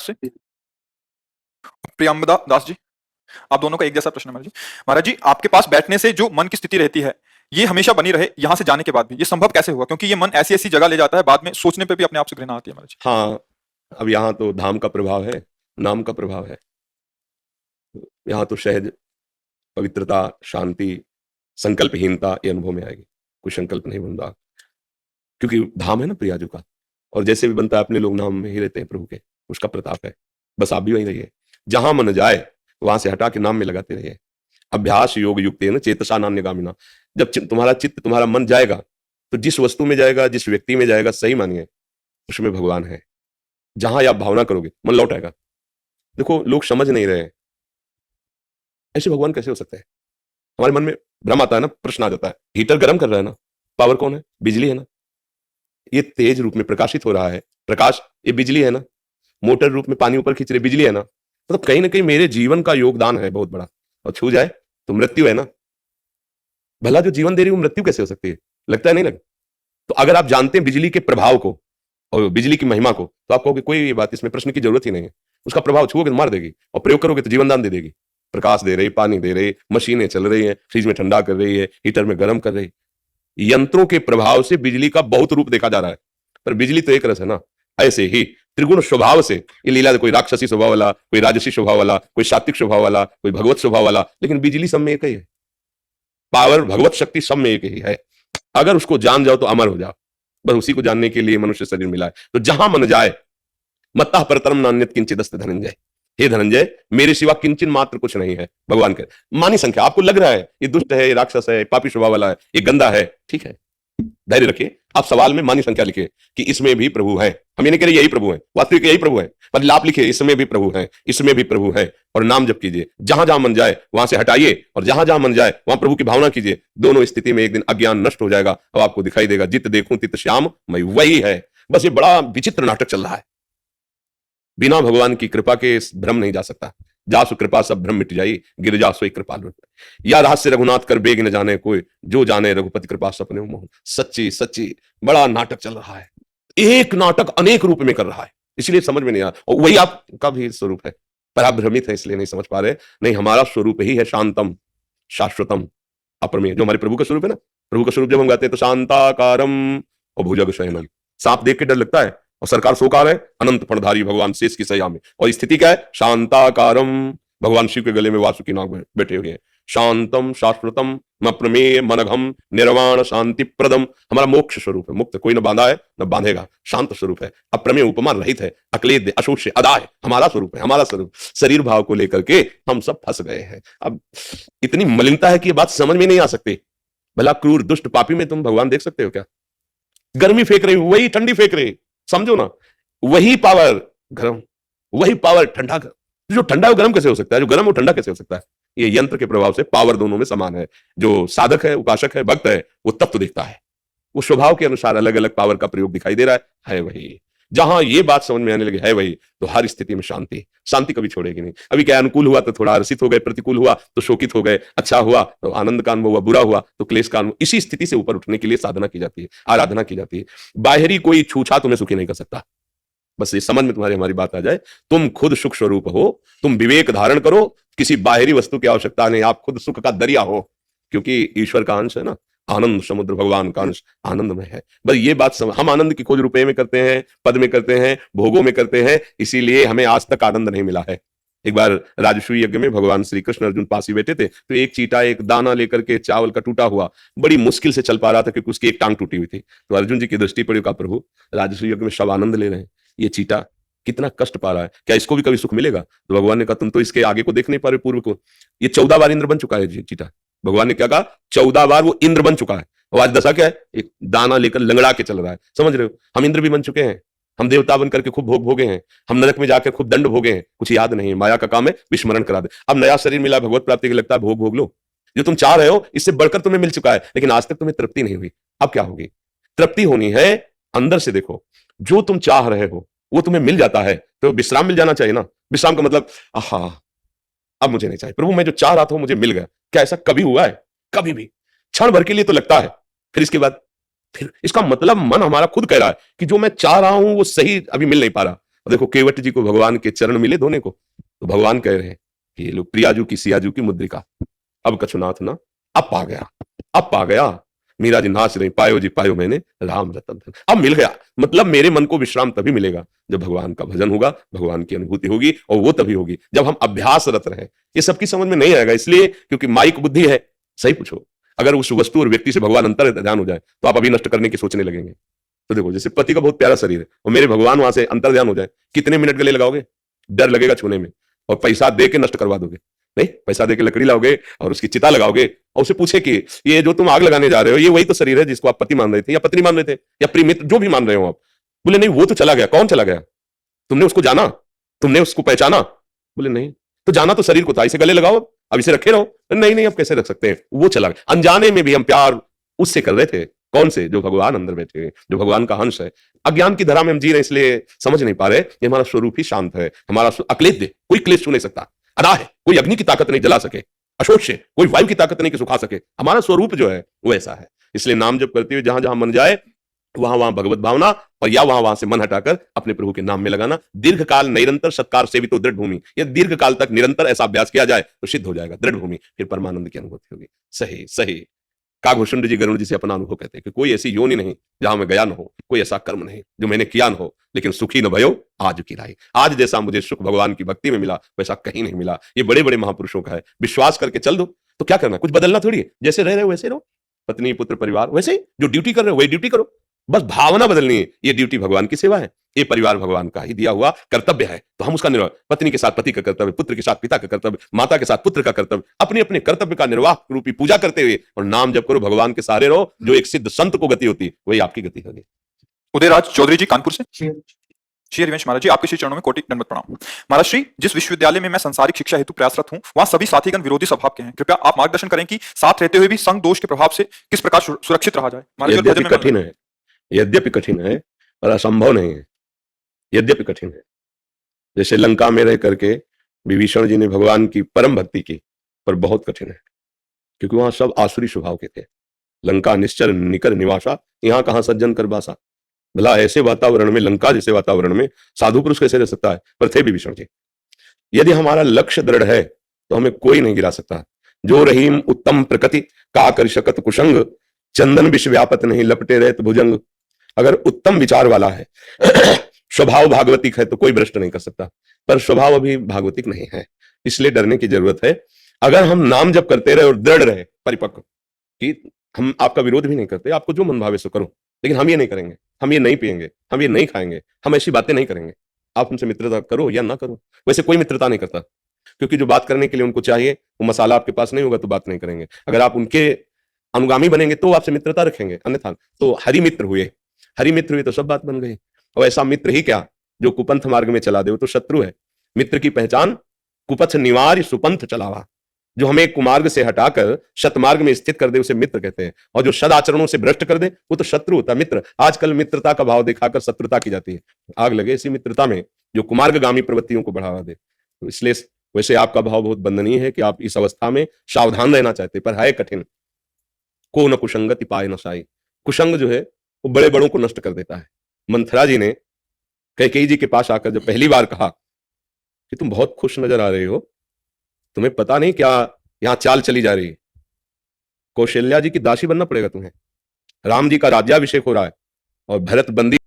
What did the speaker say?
प्रयास से। प्रियंबदा दास जी, आप दोनों का एक जैसा प्रश्न है महाराज जी। महाराज जी, आपके पास बैठने से जो मन की स्थिति रहती है, ये हमेशा बनी रहे यहाँ से जाने के बाद भी, ये संभव कैसे हुआ? क्योंकि ये मन ऐसी ऐसी जगह ले जाता है, बाद में सोचने पे भी अपने आप से घृणा आती है महाराज जी। हाँ, अब यहाँ तो धाम का प्रभाव है, नाम का प्रभाव है। यहाँ तो सहज पवित्रता, शांति, संकल्पहीनता ये अनुभव में आएगी। कोई संकल्प नहीं बन रहा, क्योंकि धाम है ना प्रियाजू का। और जैसे भी बनता है, अपने लोग नाम में ही रहते हैं प्रभु के, उसका प्रताप है। बस आप भी वहीं रहिए, जहां मन जाए वहां से हटा के नाम में लगाते रहिए। अभ्यास योग युक्त न चेतसा नान्यगामिना। जब तुम्हारा चित्त, तुम्हारा मन जाएगा, तो जिस वस्तु में जाएगा, जिस व्यक्ति में जाएगा, सही मानिए उसमें भगवान है। जहां आप भावना करोगे मन लौट आएगा। देखो, लोग समझ नहीं रहे, ऐसे भगवान कैसे हो सकते हैं? हमारे मन में भ्रम आता है ना, प्रश्न आ जाता है। हीटर गर्म कर रहा है ना, पावर कौन है? बिजली है ना। ये तेज रूप में प्रकाशित हो रहा है, प्रकाश ये बिजली है ना। मोटर रूप में पानी ऊपर खींच रहे, बिजली है ना। मतलब कहीं ना कहीं मेरे जीवन का योगदान है बहुत बड़ा, और छू जाए तो मृत्यु है ना। भला जो जीवन दे रही है वो मृत्यु कैसे हो सकती है? लगता है नहीं लग। तो अगर आप जानते हैं बिजली के प्रभाव को और बिजली की महिमा को, तो आप कहोगे कोई बात इसमें प्रश्न की जरूरत ही नहीं है। उसका प्रभाव छुओगे तो मार देगी, और प्रयोग करोगे तो जीवन दान दे देगी। प्रकाश दे रही, पानी दे रही, मशीनें चल रही हैं, फ्रिज में ठंडा कर रही है, हीटर में गर्म कर रही। यंत्रों के प्रभाव से बिजली का बहुत रूप देखा जा रहा है, पर बिजली तो एक रस है ना। ऐसे ही त्रिगुण स्वभाव से ये लीला, कोई राक्षसी स्वभाव वाला, कोई राजसी स्वभाव वाला, कोई सात्विक स्वभाव वाला, कोई भगवत स्वभाव वाला, लेकिन बिजली सब में एक ही है। पावर, भगवत शक्ति सब में एक ही है। अगर उसको जान जाओ तो अमर हो जाओ। बस उसी को जानने के लिए मनुष्य शरीर मिला है। तो जहां मन जाए, मत्तः परतरम नान्यत किंचित अस्ति धनंजय। हे धनंजय, मेरे सिवा किंचन मात्र कुछ नहीं है। भगवान के मानी संख्या आपको लग रहा है ये दुष्ट है, ये राक्षस है, पापी स्वभाव वाला है, ये गंदा है, ठीक है, धैर्य रखिए। आप सवाल में मानी संख्या लिखिए कि इसमें भी प्रभु है। हम ये नहीं कह रहे यही प्रभु है, वास्तविक यही प्रभु है, पर आप लिखिए इसमें भी प्रभु है, इसमें भी प्रभु है, और नाम जप कीजिए। जहां जहां मन जाए वहां से हटाइए, और जहां जहां मन जाए वहां प्रभु की भावना कीजिए। दोनों स्थिति में एक दिन अज्ञान नष्ट हो जाएगा। अब आपको दिखाई देगा जित देखूं तित श्याम मैं वही है। बस ये बड़ा विचित्र नाटक चल रहा है। बिना भगवान की कृपा के भ्रम नहीं जा सकता। जासु कृपा सब भ्रम मिट जाई, गिर जा सोई कृपालु। या रहस्य रघुनाथ कर बेग न जाने कोई, जो जाने रघुपति कृपा सपने मोहन। सच्ची सच्ची बड़ा नाटक चल रहा है। एक नाटक अनेक रूप में कर रहा है, इसलिए समझ में नहीं आ रहा। और वही आपका भी स्वरूप है, पर आप भ्रमित है इसलिए नहीं समझ पा रहे। नहीं, हमारा स्वरूप ही है शांतम, शाश्वतम, अप्रमेय, जो हमारे प्रभु का स्वरूप है ना। प्रभु का स्वरूप जब हम गाते हैं तो शांताकारम और भुजग शयनम। सांप देख के डर लगता है, और सरकार सोकार है, अनंत फणधारी भगवान शेष की सया में। और स्थिति क्या है? शांताकारम, भगवान शिव के गले में वासुकी नाग में बैठे हुए हैं। शांतम शाश्वतम अप्रमेय मनघम निर्वाण शांति प्रदम, हमारा मोक्ष स्वरूप है। मुक्त कोई न बांधा है न बांधेगा, शांत स्वरूप है, अप्रमेय उपमा रहित है, अक्लेद अशोष्य अदा है। हमारा स्वरूप है, हमारा स्वरूप। शरीर भाव को लेकर के हम सब फंस गए हैं। अब इतनी मलिनता है कि ये बात समझ में नहीं आ सकती। भला क्रूर दुष्ट पापी में तुम भगवान देख सकते हो क्या? गर्मी फेंक रही, वही ठंडी फेंक रही, समझो ना। वही पावर गर्म, वही पावर ठंडा। जो ठंडा वो गर्म कैसे हो सकता है? जो गर्म वो ठंडा कैसे हो सकता है? ये यंत्र के प्रभाव से पावर दोनों में समान है। जो साधक है, उपासक है, भक्त है, वो तत्व दिखता है। वो स्वभाव के अनुसार अलग अलग पावर का प्रयोग दिखाई दे रहा है वही। जहां ये बात समझ में आने लगी है वही, तो हर स्थिति में शांति, शांति कभी छोड़ेगी नहीं। अभी क्या, अनुकूल हुआ तो थोड़ा हर्षित हो गए, प्रतिकूल हुआ तो शोकित हो गए, अच्छा हुआ तो आनंद का अनुभव हुआ, बुरा हुआ तो क्लेश का अनुभव। इसी स्थिति से ऊपर उठने के लिए साधना की जाती है, आराधना की जाती है। बाहरी कोई छूछा तुम्हें सुखी नहीं कर सकता। बस ये समझ में तुम्हारी हमारी बात आ जाए। तुम खुद सुख स्वरूप हो, तुम विवेक धारण करो, किसी बाहरी वस्तु की आवश्यकता नहीं। आप खुद सुख का दरिया हो, क्योंकि ईश्वर का अंश है ना, आनंद समुद्र, भगवान का अंश आनंद में है। बस ये बात हम आनंद की खोज रुपए में करते हैं, पद में करते हैं, भोगों में करते हैं, इसीलिए हमें आज तक आनंद नहीं मिला है। एक बार राजसूय यज्ञ में भगवान श्री कृष्ण अर्जुन पास ही बैठे थे, तो एक चीटा एक दाना लेकर के चावल का टूटा हुआ बड़ी मुश्किल से चल पा रहा था, क्योंकि उसकी एक टांग टूटी हुई थी। तो अर्जुन जी की दृष्टि पड़ी, कहा प्रभु राजसूय यज्ञ में सब आनंद ले रहे हैं, ये चीटा कितना कष्ट पा रहा है, क्या इसको भी कभी सुख मिलेगा? तो भगवान ने कहा तुम तो इसके आगे को देख नहीं पा रहे, पूर्व को। ये 14 बार इंद्र बन चुका है चीटा। भगवान ने क्या कहा? 14 बार वो इंद्र बन चुका है। और आज दशा क्या है? एक दाना लेकर लंगड़ा के चल रहा है। समझ रहे हो? हम इंद्र भी बन चुके हैं, हम देवता बन करके खूब भोग भोगे हैं, हम नरक में जाकर खूब दंड भोगे हैं, कुछ याद नहीं है। माया का काम है विस्मरण करा दे। अब नया शरीर मिला भगवत प्राप्ति के, लगता है भोग भोग लो। जो तुम चाह रहे हो इससे बढ़कर तुम्हें मिल चुका है, लेकिन आज तक तुम्हें तृप्ति नहीं हुई। अब क्या होगी? तृप्ति होनी है अंदर से। देखो, जो तुम चाह रहे हो वो तुम्हें मिल जाता है, तो विश्राम मिल जाना चाहिए ना। विश्राम का मतलब आहा अब मुझे नहीं चाहिए, प्रभु मैं जो चाह रहा था मुझे मिल गया। क्या ऐसा कभी हुआ है? कभी भी। क्षण भर के लिए तो लगता है, फिर इसके बाद फिर इसका मतलब मन हमारा खुद कह रहा है कि जो मैं चाह रहा हूं वो सही अभी मिल नहीं पा रहा। और देखो केवट जी को भगवान के चरण मिले धोने को, तो भगवान कह रहे हैं कि ये लो प्रियाजू की सियाजू की मुद्रिका, अब कछुनाथ ना, अब पा गया, अब पा गया। मीरा जी नाच रही, पायो जी पायो मैंने राम रतन धन, अब मिल गया। मतलब मेरे मन को विश्राम तभी मिलेगा जब भगवान का भजन होगा, भगवान की अनुभूति होगी, और वो तभी होगी जब हम अभ्यासरत रहे। ये सबकी समझ में नहीं आएगा, इसलिए क्योंकि माइक बुद्धि है। सही पूछो, अगर उस वस्तु और व्यक्ति से भगवान अंतर ध्यान हो जाए तो आप अभी नष्ट करने की सोचने लगेंगे। तो देखो, जैसे पति का बहुत प्यारा शरीर है और मेरे भगवान वहां से अंतर ध्यान हो जाए, कितने मिनट गले लगाओगे? डर लगेगा छूने में, और पैसा दे के नष्ट करवा दोगे। नहीं, पैसा देके लकड़ी लाओगे और उसकी चिता लगाओगे और उसे पूछे कि ये जो तुम आग लगाने जा रहे हो, ये वही तो शरीर है जिसको आप पति मान रहे थे या पत्नी मान रहे थे या प्रिय मित्र, जो भी मान रहे हो आप। बोले नहीं, वो तो चला गया। कौन चला गया? तुमने उसको जाना, तुमने उसको पहचाना? बोले नहीं। तो जाना तो शरीर को था, इसे गले लगाओ, अब इसे रखे रहो। नहीं नहीं, अब कैसे रख सकते हैं, वो चला गया। अनजाने में भी हम प्यार उससे कर रहे थे। कौन से? जो भगवान अंदर बैठे हैं, जो भगवान का अंश है। अज्ञान की धरा में हम जी रहे, इसलिए समझ नहीं पा रहे कि हमारा स्वरूप ही शांत है, हमारा अक्लेश, कोई क्लेश छू नहीं सकता, अदा है, कोई अग्नि की ताकत नहीं जला सके, अशोच है, कोई वायु की ताकत नहीं कि सुखा सके। हमारा स्वरूप जो है वो ऐसा है। इसलिए नाम जप करते हुए जहां जहां मन जाए वहां वहां भगवत भावना, और या वहां वहां से मन हटाकर अपने प्रभु के नाम में लगाना। दीर्घ काल निरंतर सत्कार से भी तो दृढ़ भूमि, या दीर्घ काल तक निरंतर ऐसा अभ्यास किया जाए तो सिद्ध हो जाएगा दृढ़ भूमि, फिर परमानंद की अनुभूति होगी। सही सही। काघभूषुंड जी गरुड़ जी से अपना अनुभव कहते हैं कि कोई ऐसी योनि नहीं जहां मैं गया न हो, कोई ऐसा कर्म नहीं जो मैंने किया न हो, लेकिन सुखी न भयो आज की राई। आज जैसा मुझे सुख भगवान की भक्ति में मिला वैसा कहीं नहीं मिला। ये बड़े बड़े महापुरुषों का है। विश्वास करके चल दो। तो क्या करना, कुछ बदलना थोड़ी है। जैसे रह रहे हो वैसे रहो, पत्नी पुत्र परिवार वैसे ही, जो ड्यूटी कर रहे हो वही ड्यूटी करो, बस भावना बदलनी है। ये ड्यूटी भगवान की सेवा है, ये परिवार भगवान का ही दिया हुआ कर्तव्य है, तो हम उसका निर्वाह, पत्नी के साथ पति का कर्तव्य, पुत्र के साथ पिता का कर्तव्य, माता के साथ पुत्र का कर्तव्य, अपने अपने कर्तव्य का निर्वाह रूपी पूजा करते हुए और नाम जप करो, भगवान के सहारे रहो। जो एक सिद्ध संत को गति होती है वही आपकी गति होगी। उदयराज चौधरी जी कानपुर से। श्री हरिवंश महाराज जी, आपके श्री चरणों में कोटि दंडवत प्रणाम। महाराज श्री, जिस विश्वविद्यालय में मैं संसारिक शिक्षा हेतु प्रयासरत हूं, वहां सभी साथीगण विरोधी स्वभाव के हैं। कृपया आप मार्गदर्शन करें कि साथ रहते हुए भी संग दोष के प्रभाव से किस प्रकार सुरक्षित रहा जाए। यद्यपि कठिन है, यद्यपि कठिन है, पर असंभव नहीं है। यद्यपि कठिन है, जैसे लंका में रह करके विभीषण जी ने भगवान की परम भक्ति की, पर बहुत कठिन है, क्योंकि वहां सब आसुरी स्वभाव के थे। लंका निश्चर निकर निवासा, यहाँ कहां सज्जन कर बासा। भला ऐसे वातावरण में, लंका जैसे वातावरण में साधु पुरुष कैसे रह सकता है? पर थे विभीषण जी। यदि हमारा लक्ष्य दृढ़ है तो हमें कोई नहीं गिरा सकता। जो रहीम उत्तम प्रकृति का कर शकत कुशंग, चंदन विश्व व्यापत नहीं लपटे रहत भुजंग। अगर उत्तम विचार वाला है, स्वभाव भागवतिक है, तो कोई भ्रष्ट नहीं कर सकता, पर स्वभाव अभी भागवतिक नहीं है, इसलिए डरने की जरूरत है। अगर हम नाम जप करते रहे और दृढ़ रहे, परिपक्व, कि हम आपका विरोध भी नहीं करते, आपको जो मन भावे सो करो, लेकिन हम ये नहीं करेंगे, हम ये नहीं पिएंगे, हम ये नहीं खाएंगे, हम ऐसी बातें नहीं करेंगे। आप हमसे मित्रता करो या ना करो, वैसे कोई मित्रता नहीं करता, क्योंकि जो बात करने के लिए उनको चाहिए वो मसाला आपके पास नहीं होगा तो बात नहीं करेंगे। अगर आप उनके अनुगामी बनेंगे तो आपसे मित्रता रखेंगे, अन्यथा तो हरि मित्र हुए। हरि मित्र हुए तो सब बात बन गई। और ऐसा मित्र ही क्या जो कुपंथ मार्ग में चला दे, वो तो शत्रु है। मित्र की पहचान कुपथ निवार्य सुपंथ चलावा। जो हमें कुमार्ग से हटाकर शतमार्ग में स्थित कर दे उसे मित्र कहते हैं, और जो सदाचरणों से भ्रष्ट कर दे वो तो शत्रु होता है। मित्र, आजकल मित्रता का भाव दिखाकर शत्रुता की जाती है। आग लगे इसी मित्रता में जो कुमार्गगामी प्रवृत्तियों को बढ़ावा दे। तो इसलिए वैसे आपका भाव बहुत वंदनीय है कि आप इस अवस्था में सावधान रहना चाहते, पर है कठिन। को न कुसंगति पाए न साई। कुसंग जो है वो बड़े बड़ों को नष्ट कर देता है। मंथरा जी ने कैकेयी जी के पास आकर जब पहली बार कहा कि तुम बहुत खुश नजर आ रहे हो, तुम्हें पता नहीं क्या यहां चाल चली जा रही है, कौशल्या जी की दासी बनना पड़ेगा तुम्हें, राम जी का राज्याभिषेक हो रहा है और भरत बंदी